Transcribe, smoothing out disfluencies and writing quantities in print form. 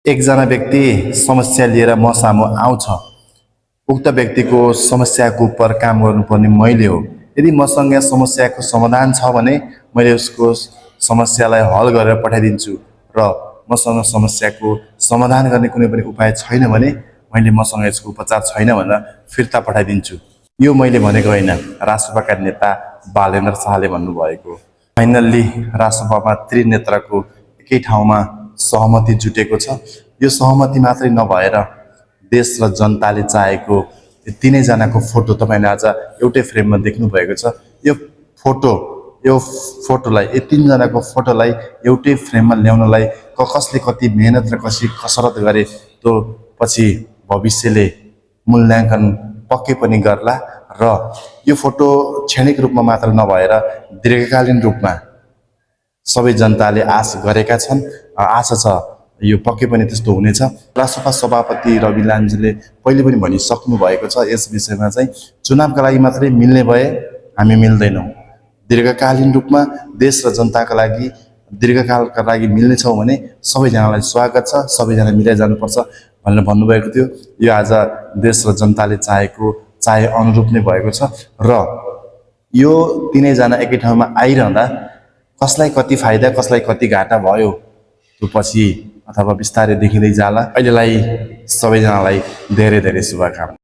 एकजना व्यक्ति समस्या लिएर म सामु आउँछ। उक्त व्यक्तिको समस्याको उपर काम गर्नुपर्ने मैले हो। यदि मसँग समस्याको समाधान छ भने मैले उसको समस्यालाई हल गरेर पठाइदिन्छु र मसँग समस्याको समाधान गर्ने कुनै पनि उपाय छैन भने मैले मसँग यसको उपचार छैन भनेर फिर्ता पठाइदिन्छु। यो मैले भनेको होइन, रासपाका नेता बालेन्द्र शाहले भन्नुभएको। फाइनल्ली रासपामा त्रिनेत्रको एकै ठाउँमा सहमति जुटेको छ। यो सहमति मात्रै नभएर देश र जनताले चाहेको तीनैजनाको फोटो तपाईले आज एउटै फ्रेममा देख्नु भएको छ। यो फोटोलाई यो तीनजनाको फोटोलाई एउटै फ्रेममा ल्याउनलाई कसले कति मेहनत र कसरत गरे त्यो पछि भविष्यले मूल्याङ्कन पक्कै पनि गर्ला र यो फोटो क्षणिक रूपमा मात्र नभएर दीर्घकालीन रूपमा सबै जनताले आश गरेका छन्। आशा छ यो पक्कै पनि त्यस्तो हुनेछ। रासपा सभापति रवि लामिछानेले पहिले पनि भनिसक्नु भएको छ यस विषयमा चाहिँ चुनावका लागि मात्रै मिल्ने भए हामी मिल्दैनौँ। दीर्घकालीन रूपमा देश र जनताका लागि दीर्घकालका लागि मिल्नेछौँ भने सबैजनालाई स्वागत छ, सबैजना मिलाइ जानुपर्छ भनेर भन्नुभएको थियो। यो आज देश र जनताले चाहे अनुरूप नै भएको छ र यो तीनैजना एकै ठाउँमा आइरहँदा कसलाई कति फाइदा कसलाई कति घाटा भयो त्यो पछि अथवा बिस्तारै देखिँदै जाला। अहिलेलाई सबैजनालाई धेरै धेरै शुभकामना।